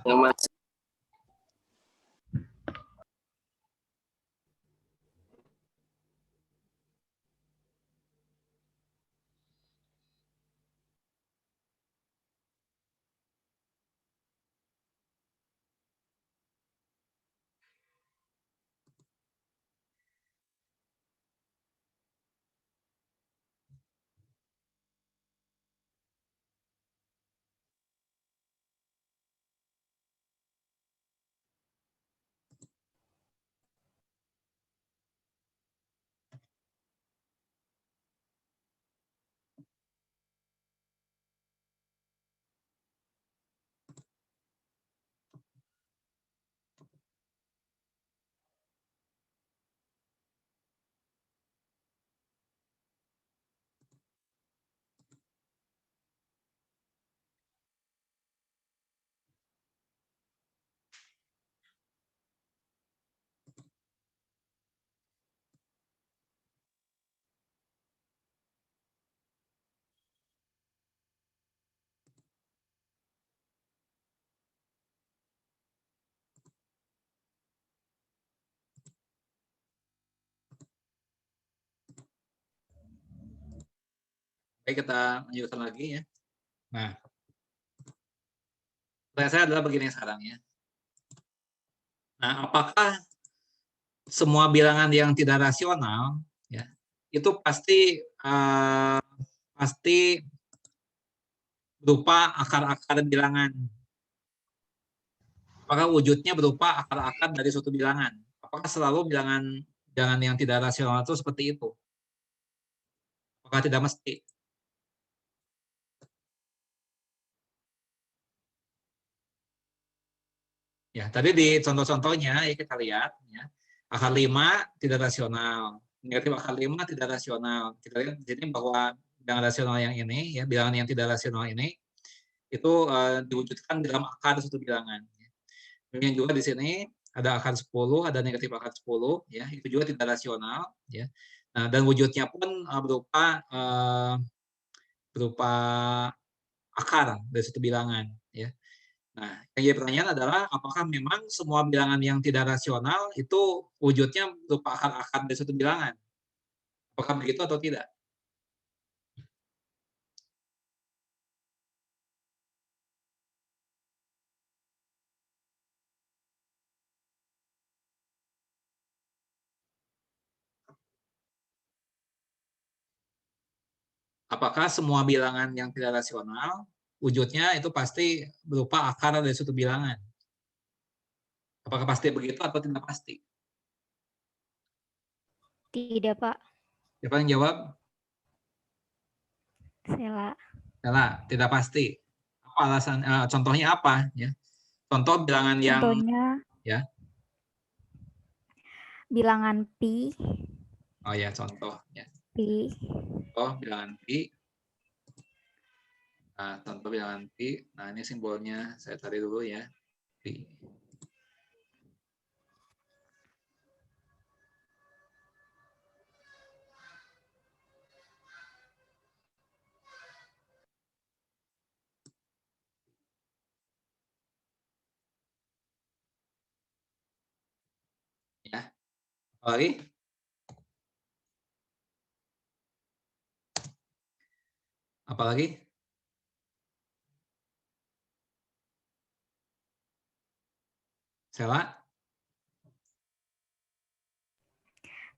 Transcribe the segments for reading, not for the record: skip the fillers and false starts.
yang masih. Baik, kita lanjutkan lagi ya. Nah, pertanyaan saya adalah begini sekarang ya. Nah, apakah semua bilangan yang tidak rasional ya itu pasti berupa akar-akar bilangan? Apakah wujudnya berupa akar-akar dari suatu bilangan? Apakah selalu bilangan yang tidak rasional itu seperti itu? Apakah tidak mesti? Ya, tadi di contoh-contohnya ya kita lihat ya. Akar 5 tidak rasional, negatif akar 5 tidak rasional. Kita lihat di sini bahwa bilangan rasional yang ini ya, bilangan yang tidak rasional ini itu diwujudkan dalam akar suatu bilangan. Kemudian juga di sini ada akar 10, ada negatif akar 10 ya, itu juga tidak rasional ya. Nah, dan wujudnya pun berupa akar dari suatu bilangan ya. Nah, yang jadi pertanyaan adalah apakah memang semua bilangan yang tidak rasional itu wujudnya berupa akar-akar dari suatu bilangan? Apakah begitu atau tidak? Apakah semua bilangan yang tidak rasional wujudnya itu pasti berupa akar dari suatu bilangan? Apakah pasti begitu atau tidak pasti? Tidak, Pak. Siapa yang jawab? Sela. Salah, tidak pasti. Apa alasan? Contohnya apa? Ya, contoh bilangan yang Contohnya ya. bilangan pi. Oh ya, contoh ya. Pi. Contoh bilangan pi. Nah, contoh bilangan pi. Nah, ini simbolnya saya cari dulu ya. Pi. Ya. Apa lagi? Apa lagi? Sela?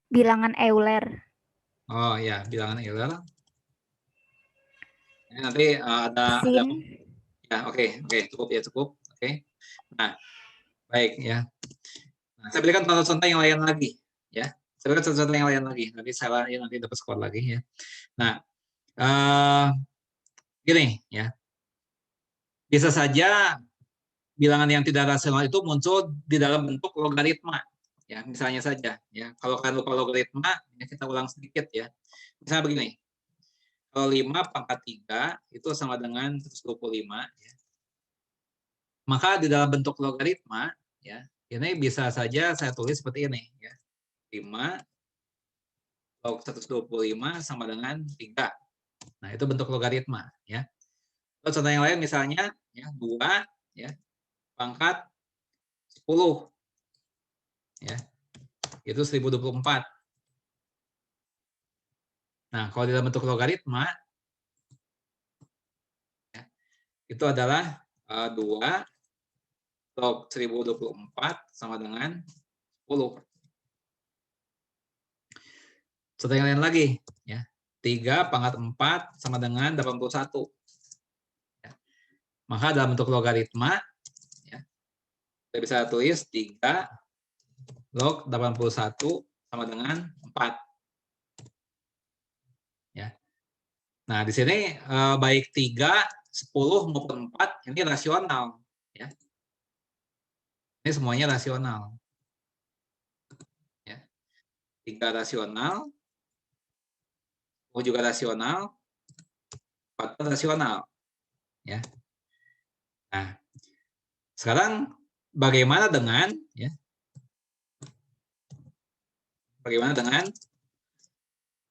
Bilangan Euler. Oh ya, bilangan Euler. Ini nanti ada Sin. ya, oke, cukup ya, cukup. Oke. Nah, baik ya. Nah, saya berikan contoh-contoh yang lain lagi ya. Saya berikan contoh-contoh yang lain lagi. Nanti saya ya, nanti dapat skor lagi ya. Nah, gini ya. Bisa saja bilangan yang tidak rasional itu muncul di dalam bentuk logaritma. Ya, misalnya saja ya. Kalau kalian lupa logaritma, ya kita ulang sedikit ya. Misalnya begini. Kalau 5 pangkat 3 itu sama dengan 125 ya. Maka di dalam bentuk logaritma ya, ini bisa saja saya tulis seperti ini ya. 5 log 125 sama dengan 3. Nah, itu bentuk logaritma ya. Terus contoh yang lain misalnya ya 2 ya pangkat 10. Ya, itu 1024. Nah, kalau dalam bentuk logaritma, ya, itu adalah 2 log 1024 sama dengan 10. Contoh yang lain lagi, ya. 3 pangkat 4 sama dengan 81. Ya. Maka dalam bentuk logaritma, ya, kita bisa tulis 3 log 81 sama dengan 4. Ya. Nah, di sini baik 3, 10 maupun 4 ini rasional. Ya. Ini semuanya rasional. Ya. 3 rasional, 10 juga rasional, 4 pun rasional. Ya. Nah, sekarang bagaimana dengan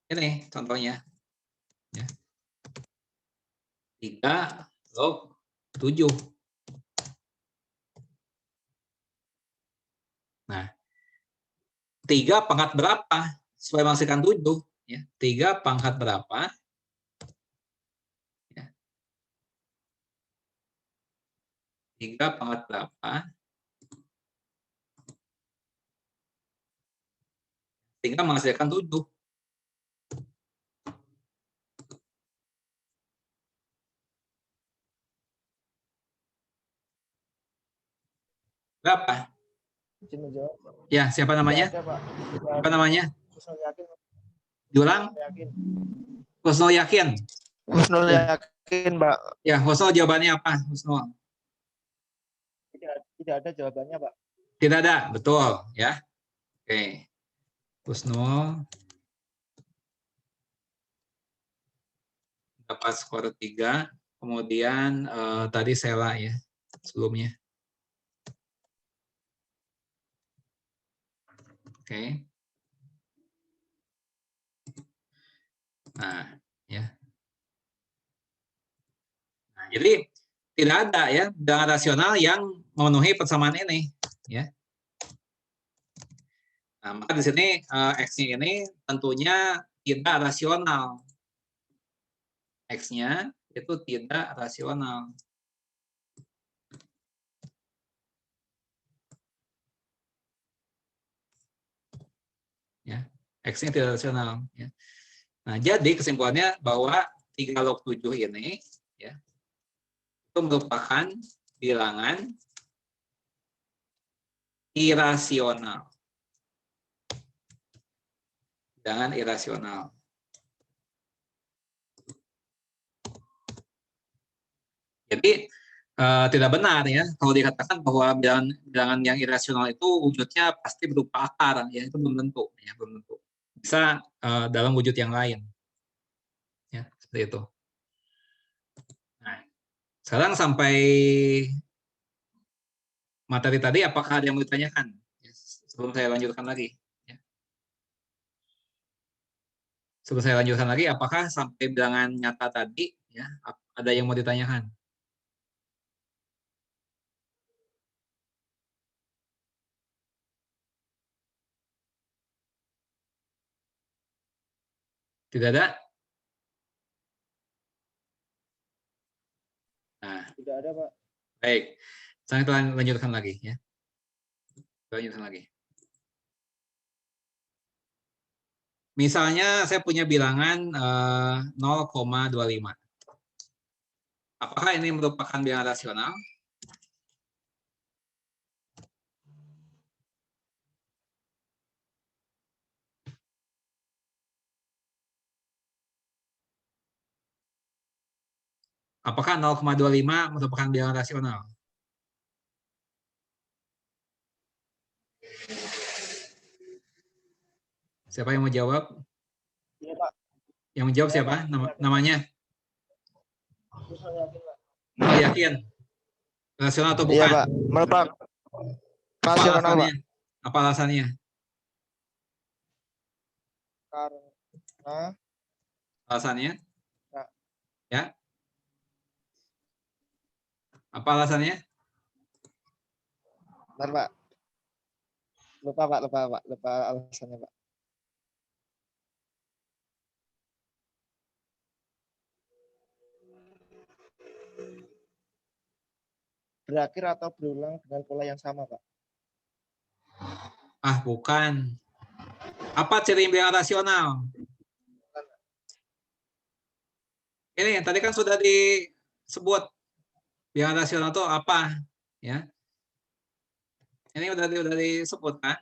ini contohnya, ya. 3 log 7. Nah, 3 pangkat berapa supaya menghasilkan 7? Ya, 3 pangkat berapa? Ya. 3 pangkat berapa? Sehingga menghasilkan 7. Berapa? Ya, siapa namanya? Siapa namanya? Diulang? Husnul Yakin. Husnul Yakin, Pak. Ya, Husnul jawabannya apa? Husnul. Tidak ada jawabannya, Pak. Tidak ada, betul ya. Oke. Husnul dapat skor 3. Kemudian tadi Sela ya sebelumnya. Oke. Nah, ya. Nah, jadi tidak ada ya bilangan rasional yang memenuhi persamaan ini, ya. Nah, maka di sini X-nya ini tentunya tidak rasional. X-nya itu tidak rasional. Ya, X-nya tidak rasional. Ya. Nah, jadi kesimpulannya bahwa 3 log 7 ini ya, itu merupakan bilangan irasional. Bilangan irasional. Jadi tidak benar ya kalau dikatakan bahwa bilangan yang irasional itu wujudnya pasti berupa akar, ya itu belum tentu, ya belum tentu. Bisa dalam wujud yang lain, ya seperti itu. Nah, sekarang sampai materi tadi, apakah ada yang mau ditanyakan? Ya, sebelum saya lanjutkan lagi. Ya. Sebelum saya lanjutkan lagi, apakah sampai bilangan nyata tadi, ya ada yang mau ditanyakan? Tidak ada? Nah, Tidak ada, Pak. baik. Saya lanjutkan lagi ya. Lanjutkan lagi. Misalnya saya punya bilangan 0,25. Apakah ini merupakan bilangan rasional? Apakah 0,25 merupakan bilangan rasional? Siapa yang mau jawab? Iya, Pak. Yang menjawab siapa? Namanya? Husnul Yakin, Pak. Oh, yakin. Rasional atau bukan? Iya, Pak. Merupakan Apa rasional, alasannya? Pak. Apa alasannya? Karena Alasannya? Ya. Ya. Apa alasannya? Bentar, Pak. Lupa, Pak. Lupa alasannya, Pak. Berakhir atau berulang dengan pola yang sama, Pak. Ah, bukan. Apa ciri bilangan rasional? Ini tadi kan sudah disebut bilangan rasional itu apa, ya? Ini udah disebut kan?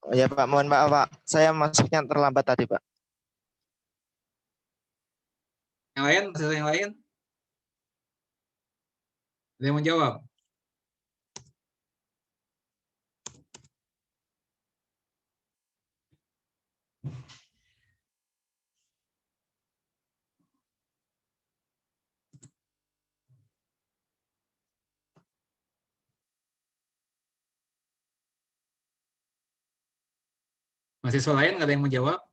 Oh ya, Pak. Mohon maaf, Pak. Saya masuknya terlambat tadi, Pak. Yang lain, mahasiswa yang lain? Ada yang mau jawab? Mahasiswa lain nggak ada yang mau jawab?